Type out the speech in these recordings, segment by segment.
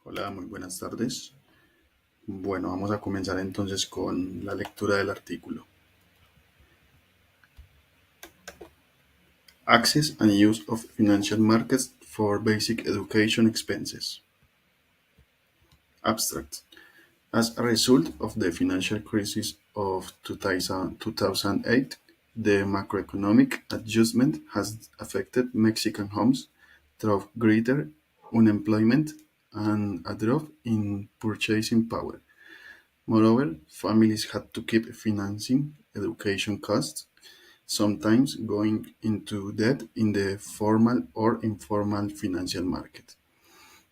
Hola, muy buenas tardes. Bueno, vamos a comenzar entonces con la lectura del artículo. Access and use of financial markets for basic education expenses. Abstract. As a result of the financial crisis of 2008, the macroeconomic adjustment has affected Mexican homes through greater unemployment and a drop in purchasing power. Moreover, families had to keep financing education costs, sometimes going into debt in the formal or informal financial market.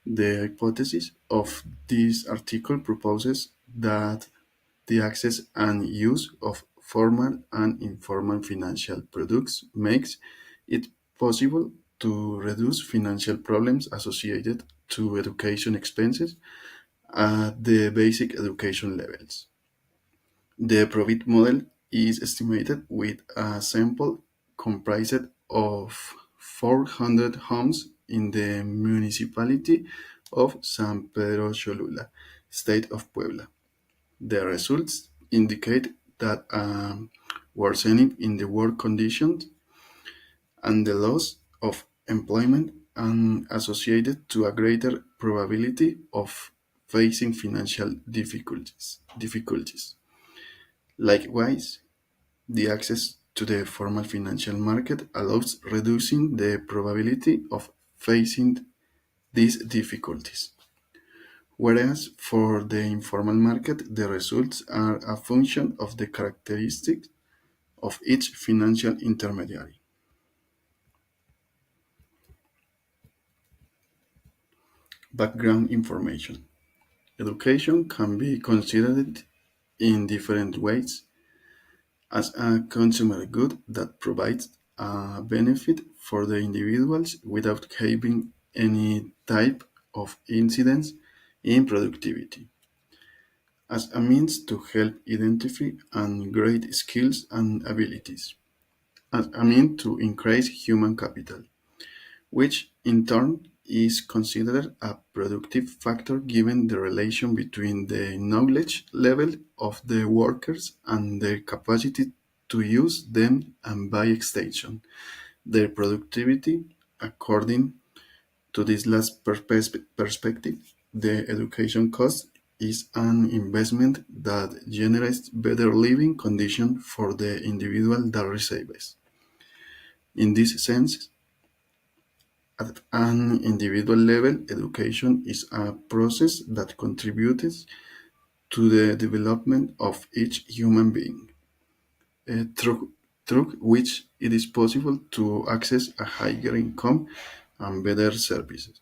The hypothesis of this article proposes that the access and use of formal and informal financial products makes it possible to reduce financial problems associated to education expenses at the basic education levels. The profit model is estimated with a sample comprised of 400 homes in the municipality of San Pedro Cholula, state of Puebla. The results indicate that worsening in the work conditions and the loss of employment and associated to a greater probability of facing financial difficulties. Likewise, the access to the formal financial market allows reducing the probability of facing these difficulties. Whereas for the informal market, the results are a function of the characteristics of each financial intermediary. Background information. Education can be considered in different ways as a consumer good that provides a benefit for the individuals without having any type of incidence in productivity, as a means to help identify and grade skills and abilities, as a means to increase human capital, which in turn is considered a productive factor given the relation between the knowledge level of the workers and their capacity to use them and by extension, their productivity. According to this last perspective, the education cost is an investment that generates better living conditions for the individual that receives. In this sense, at an individual level, education is a process that contributes to the development of each human being, through which it is possible to access a higher income and better services.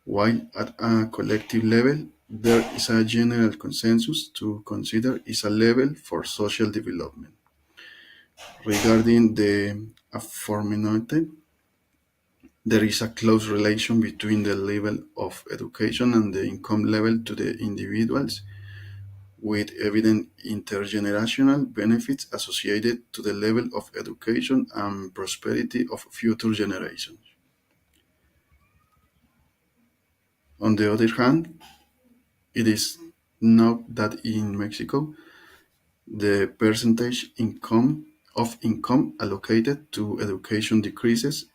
While at a collective level, there is a general consensus to consider is a level for social development. Regarding the aforementioned, there is a close relation between the level of education and the income level to the individuals, with evident intergenerational benefits associated to the level of education and prosperity of future generations. On the other hand, it is noted that in Mexico, the percentage income allocated to education decreases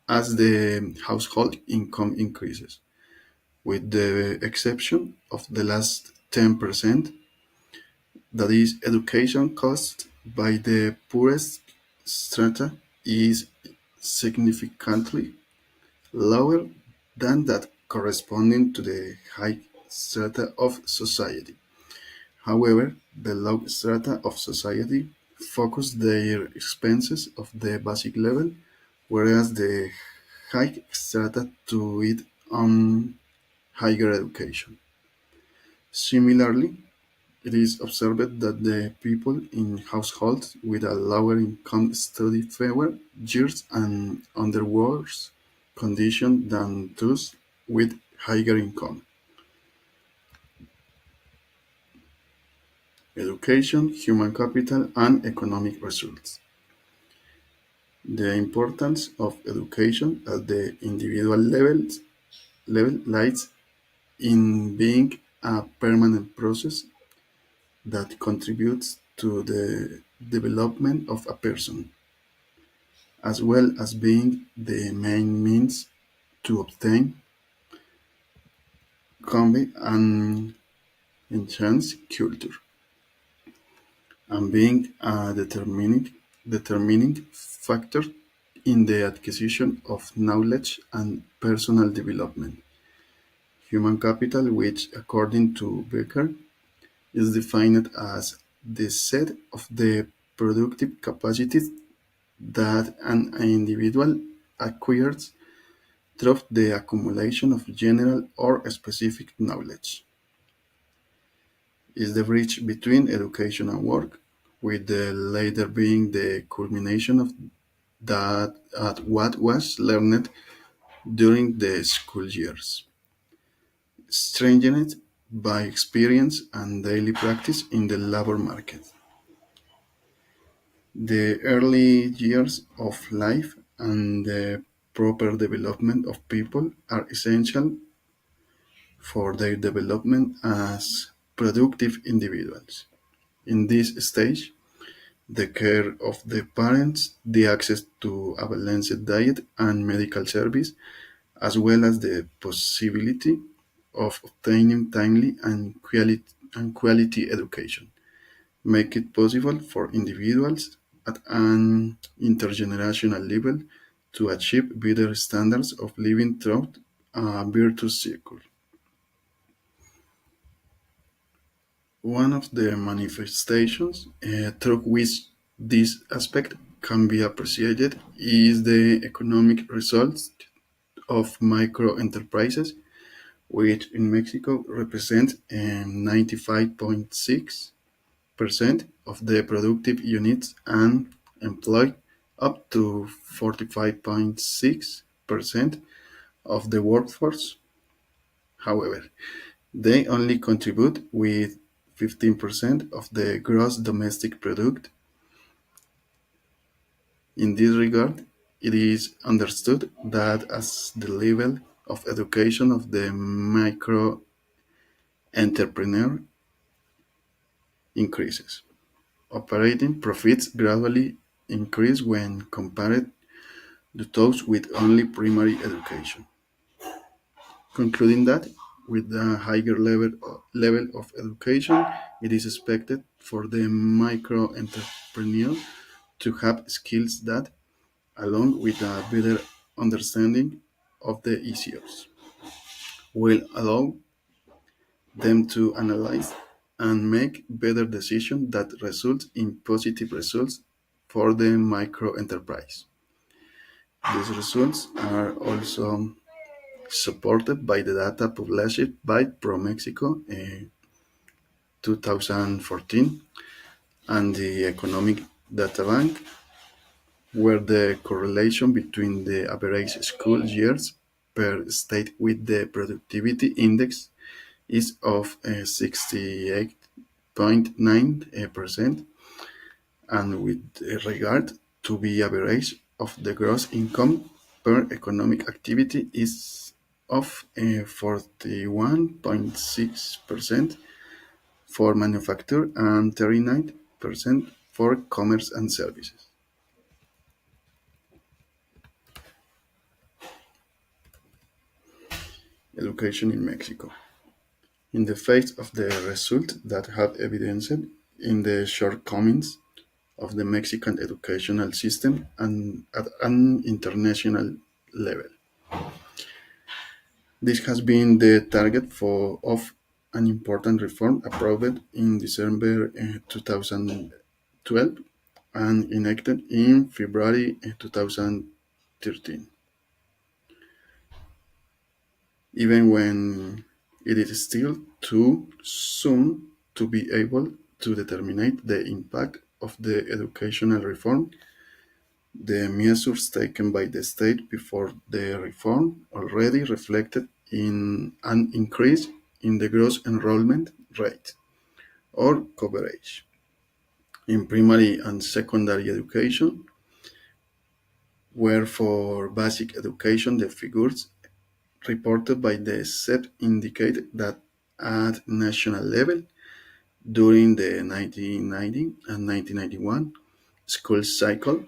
as the household income increases, with the exception of the last 10%, that is, education cost by the poorest strata is significantly lower than that corresponding to the high strata of society. However, the low strata of society focus their expenses of the basic level, whereas the high strata to it on higher education. Similarly, it is observed that the people in households with a lower income study fewer years and under worse conditions than those with higher income. Education, human capital, and economic results. The importance of education at the individual level lies in being a permanent process that contributes to the development of a person, as well as being the main means to obtain, convey, and enhance culture, and being a determining factor in the acquisition of knowledge and personal development. Human capital, which, according to Becker, is defined as the set of the productive capacities that an individual acquires through the accumulation of general or specific knowledge, is the bridge between education and work, with the latter being the culmination of that at what was learned during the school years, strengthened by experience and daily practice in the labor market. The early years of life and the proper development of people are essential for their development as productive individuals. In this stage, the care of the parents, the access to a balanced diet and medical service, as well as the possibility of obtaining timely and quality education, make it possible for individuals at an intergenerational level to achieve better standards of living through a virtuous circle. One of the manifestations through which this aspect can be appreciated is the economic results of micro enterprises, which in Mexico represent 95.6% of the productive units and employ up to 45.6% of the workforce. However, they only contribute with 15% of the gross domestic product. In this regard, it is understood that as the level of education of the micro entrepreneur increases, operating profits gradually increase when compared to those with only primary education. Concluding that, with a higher level of education, it is expected for the micro entrepreneur to have skills that, along with a better understanding of the issues, will allow them to analyze and make better decisions that result in positive results for the micro enterprise. These results are also supported by the data published by ProMexico in 2014 and the Economic Data Bank, where the correlation between the average school years per state with the productivity index is of 68.9%, and with regard to the average of the gross income per economic activity is of 41.6% for manufacture and 39% for commerce and services. Education in Mexico. In the face of the results that have evidenced in the shortcomings of the Mexican educational system and at an international level, this has been the target of an important reform approved in December 2012 and enacted in February 2013, even when it is still too soon to be able to determine the impact of the educational reform. The measures taken by the state before the reform already reflected in an increase in the gross enrollment rate, or coverage, in primary and secondary education, where for basic education the figures reported by the SEP indicate that at national level, during the 1990 and 1991 school cycle,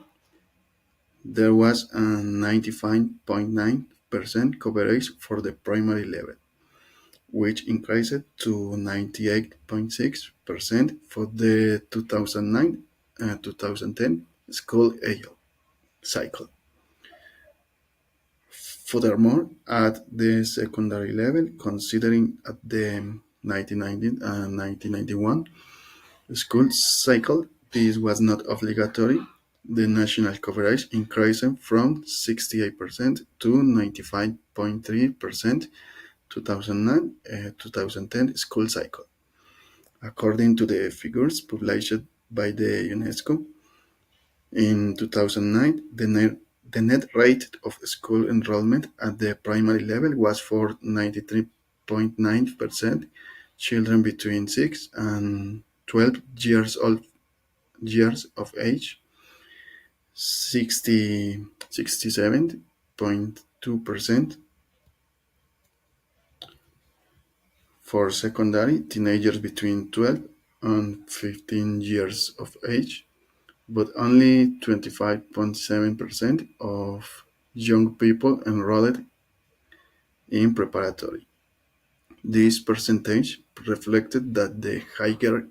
there was a 95.9% coverage for the primary level, which increased to 98.6% for the 2009 and 2010 school age cycle. Furthermore, at the secondary level, considering at the 1990 and 1991 school cycle, this was not obligatory. The national coverage increased from 68% to 95.3% 2009-2010 school cycle. According to the figures published by the UNESCO, in 2009, the net rate of school enrollment at the primary level was for 93.9% children between 6 and 12 years of age, 67.2% for secondary teenagers between 12 and 15 years of age, but only 25.7% of young people enrolled in preparatory. This percentage reflected that the higher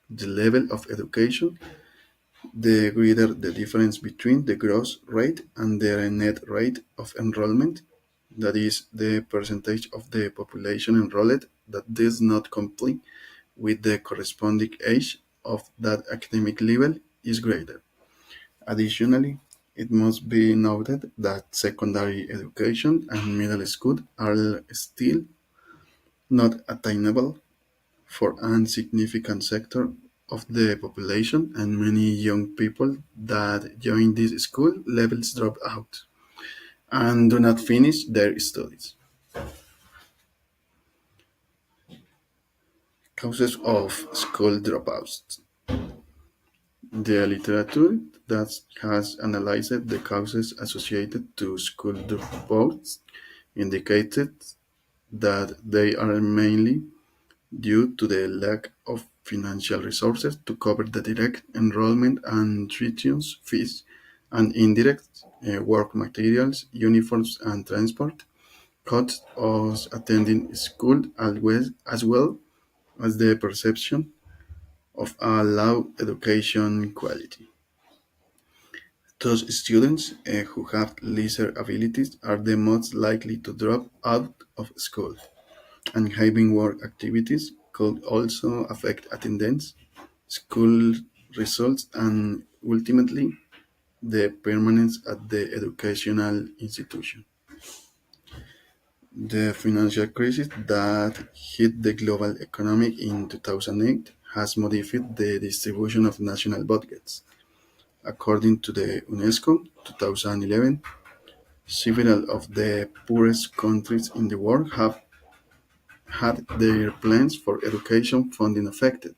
the level of education, the greater the difference between the gross rate and the net rate of enrollment, that is, the percentage of the population enrolled that does not comply with the corresponding age of that academic level is greater. Additionally, it must be noted that secondary education and middle school are still not attainable for a significant sector of the population, and many young people that join these school levels drop out and do not finish their studies. Causes of school dropouts. The literature that has analyzed the causes associated to school dropouts indicated that they are mainly due to the lack of financial resources to cover the direct enrollment and tuition fees and indirect work materials, uniforms, and transport costs of attending school as well as the perception of a low education quality. Those students who have lesser abilities are the most likely to drop out of school, and having work activities could also affect attendance, school results, and ultimately the permanence at the educational institution. The financial crisis that hit the global economy in 2008 has modified the distribution of national budgets. According to the UNESCO 2011, several of the poorest countries in the world have had their plans for education funding affected,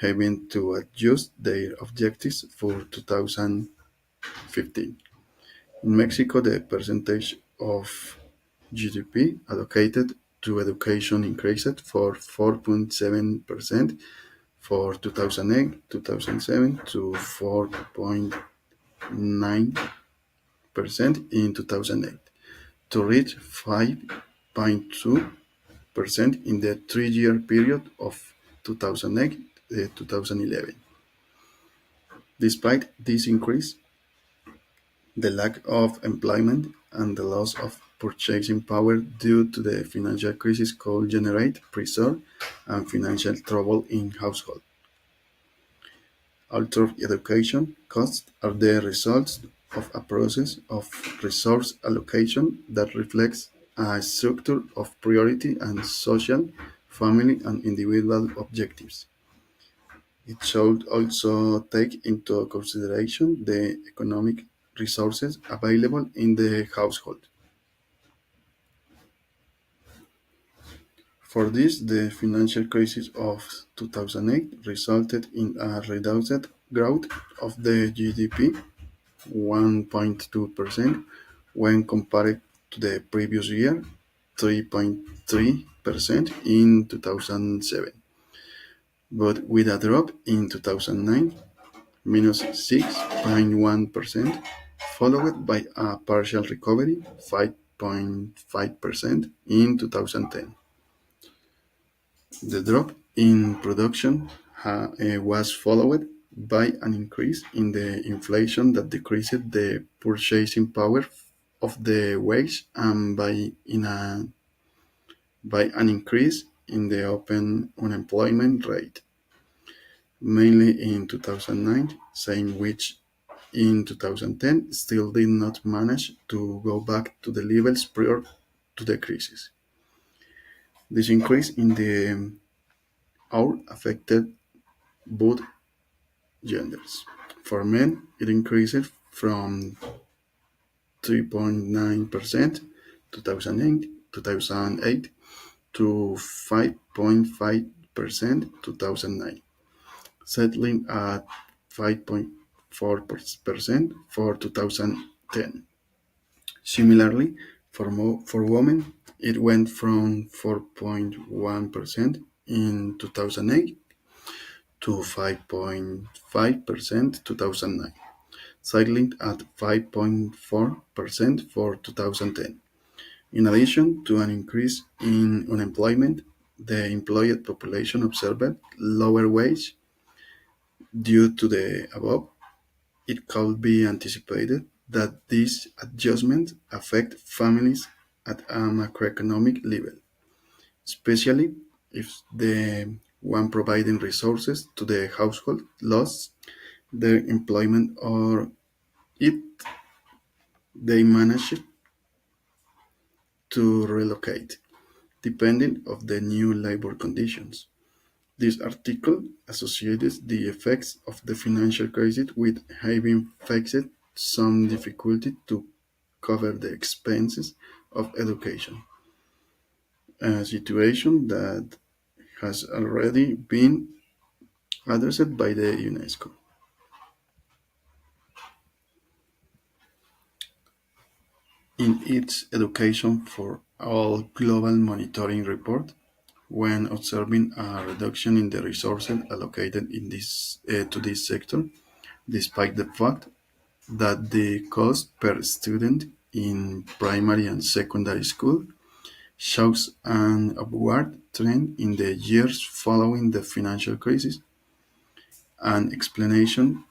having to adjust their objectives for 2015. In Mexico, the percentage of GDP allocated to education increased for 4.7% for 2008-2007 to 4.9% in 2008 to reach 5.2% in the 3-year period of 2008-2011. Despite this increase, the lack of employment and the loss of purchasing power due to the financial crisis could generate pressure and financial trouble in households. Although education costs are the result of a process of resource allocation that reflects a structure of priority and social, family, and individual objectives. It should also take into consideration the economic resources available in the household. For this, the financial crisis of 2008 resulted in a reduced growth of the GDP 1.2% when compared to the previous year, 3.3% in 2007, but with a drop in 2009, minus 6.1%, followed by a partial recovery, 5.5% in 2010. The drop in production was followed by an increase in the inflation that decreased the purchasing power of the wage and by an increase in the open unemployment rate, mainly in 2009, same which in 2010 still did not manage to go back to the levels prior to the crisis. This increase in the hour affected both genders. For men, it increased from 3.9% 2008 to 5.5% 2009, settling at 5.4% for 2010. Similarly, for women, it went from 4.1% in 2008 to 5.5% 2009, settling at 5.4% for 2010. In addition to an increase in unemployment, the employed population observed lower wage. Due to the above, it could be anticipated that these adjustments affect families at a macroeconomic level, especially if the one providing resources to the household lost their employment or if they managed to relocate, depending of the new labor conditions. This article associates the effects of the financial crisis with having faced some difficulty to cover the expenses of education, a situation that has already been addressed by the UNESCO. In its Education for All Global Monitoring report, when observing a reduction in the resources allocated to this sector, despite the fact that the cost per student in primary and secondary school shows an upward trend in the years following the financial crisis. An explanation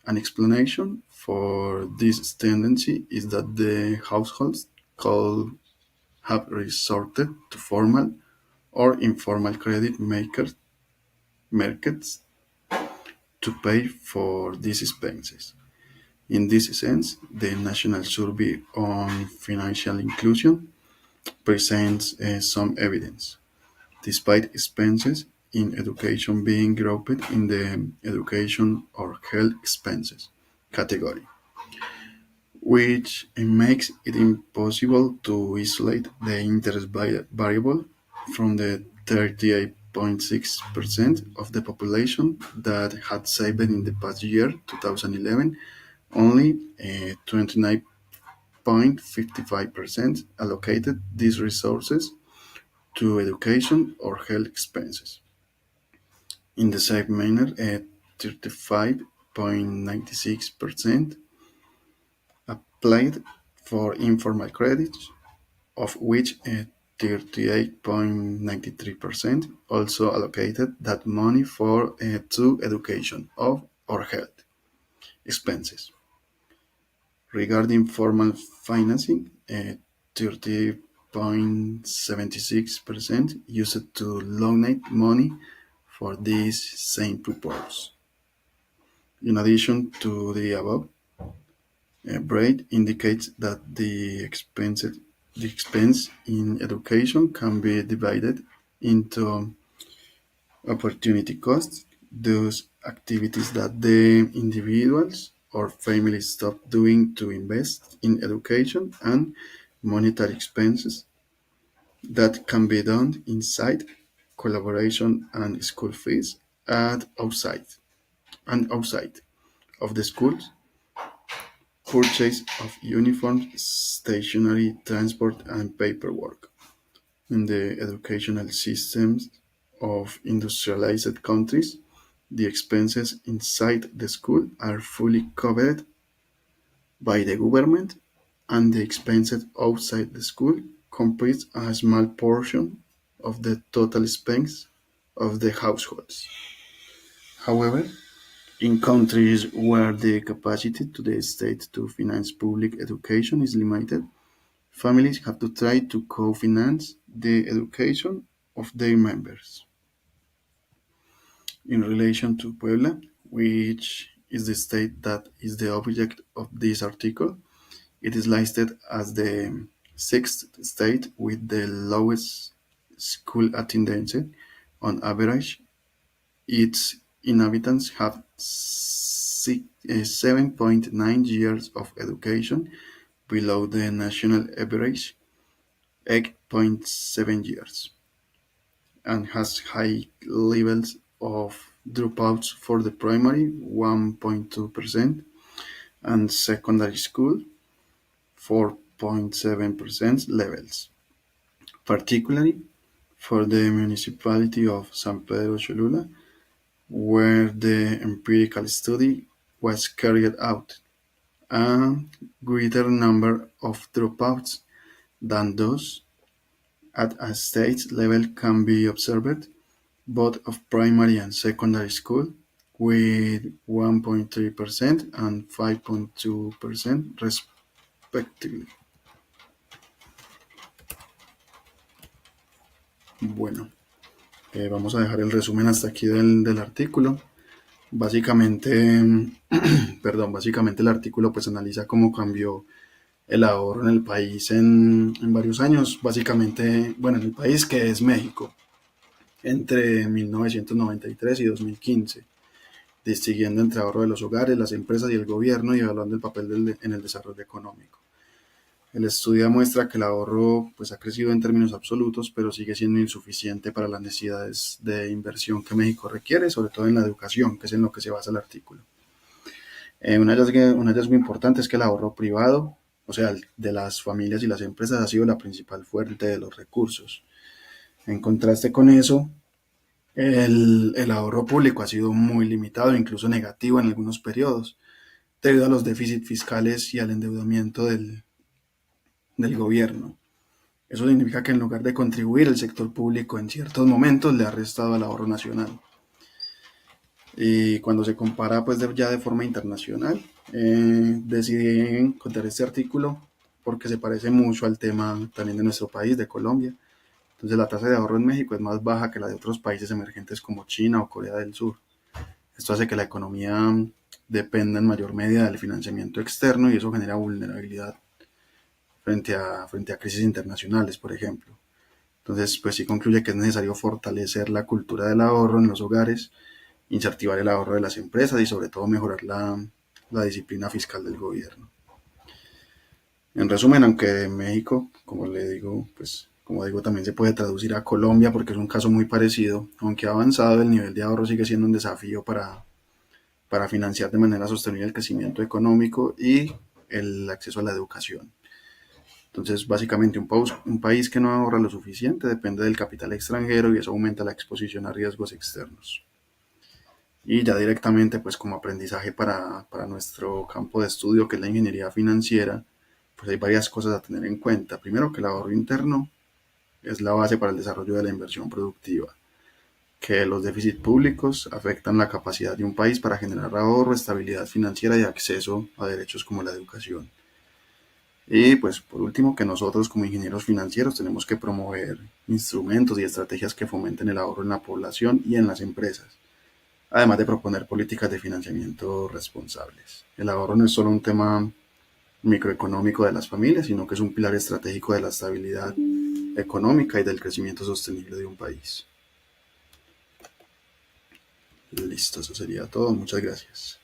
an explanation for this tendency is that the households could have resorted to formal or informal credit markets to pay for these expenses. In this sense, the National Survey on Financial Inclusion presents some evidence, despite expenses in education being grouped in the education or health expenses category, which makes it impossible to isolate the interest variable from the 38.6% of the population that had saved in the past year, 2011. Only 29.55% allocated these resources to education or health expenses. In the same manner, 35.96% applied for informal credits, of which 38.93% also allocated that money for to education or health expenses. Regarding formal financing, 30.76% used to loan money for this same purpose. In addition to the above, Braid indicates that the expense in education can be divided into opportunity costs, those activities that the individuals or families stop doing to invest in education, and monetary expenses that can be done inside collaboration and school fees at outside of the schools purchase of uniforms, stationery, transport, and paperwork. In the educational systems of industrialized countries, the expenses inside the school are fully covered by the government, and the expenses outside the school comprise a small portion of the total expense of the households. However, in countries where the capacity to the state to finance public education is limited, families have to try to co-finance the education of their members. In relation to Puebla, which is the state that is the object of this article, it is listed as the sixth state with the lowest school attendance. On average, its inhabitants have 7.9 years of education, below the national average 8.7 years, and has high levels of dropouts for the primary 1.2% and secondary school 4.7% levels, particularly for the municipality of San Pedro Cholula, where the empirical study was carried out. A greater number of dropouts than those at a state level can be observed, both of primary and secondary school, with 1.3% and 5.2% respectively. Bueno, vamos a dejar el resumen hasta aquí del artículo. Básicamente, básicamente el artículo pues analiza cómo cambió el ahorro en el país en varios años. Básicamente, bueno, en el país que es México, entre 1993 y 2015, distinguiendo entre ahorro de los hogares, las empresas y el gobierno y evaluando el papel en el desarrollo económico. El estudio muestra que el ahorro pues, ha crecido en términos absolutos, pero sigue siendo insuficiente para las necesidades de inversión que México requiere, sobre todo en la educación, que es en lo que se basa el artículo. Un hallazgo importante es que el ahorro privado, o sea, el de las familias y las empresas, ha sido la principal fuente de los recursos. En contraste con eso, el ahorro público ha sido muy limitado, incluso negativo en algunos periodos, debido a los déficits fiscales y al endeudamiento del gobierno. Eso significa que en lugar de contribuir, el sector público en ciertos momentos le ha restado al ahorro nacional. Y cuando se compara pues ya de forma internacional, decidí encontrar este artículo porque se parece mucho al tema también de nuestro país, de Colombia. Entonces la tasa de ahorro en México es más baja que la de otros países emergentes como China o Corea del Sur. Esto hace que la economía dependa en mayor medida del financiamiento externo y eso genera vulnerabilidad frente a crisis internacionales, por ejemplo. Entonces, pues sí concluye que es necesario fortalecer la cultura del ahorro en los hogares, incentivar el ahorro de las empresas y sobre todo mejorar la disciplina fiscal del gobierno. En resumen, aunque en México, como le digo, pues como digo, también se puede traducir a Colombia porque es un caso muy parecido, aunque ha avanzado, el nivel de ahorro sigue siendo un desafío para financiar de manera sostenible el crecimiento económico y el acceso a la educación. Entonces, básicamente, un país que no ahorra lo suficiente depende del capital extranjero y eso aumenta la exposición a riesgos externos. Y ya directamente, pues como aprendizaje para nuestro campo de estudio, que es la ingeniería financiera, pues hay varias cosas a tener en cuenta. Primero, que el ahorro interno es la base para el desarrollo de la inversión productiva, que los déficits públicos afectan la capacidad de un país para generar ahorro, estabilidad financiera y acceso a derechos como la educación. Y pues por último, que nosotros como ingenieros financieros tenemos que promover instrumentos y estrategias que fomenten el ahorro en la población y en las empresas, además de proponer políticas de financiamiento responsables. El ahorro no es solo un tema microeconómico de las familias, sino que es un pilar estratégico de la estabilidad económica y del crecimiento sostenible de un país. Listo, eso sería todo. Muchas gracias.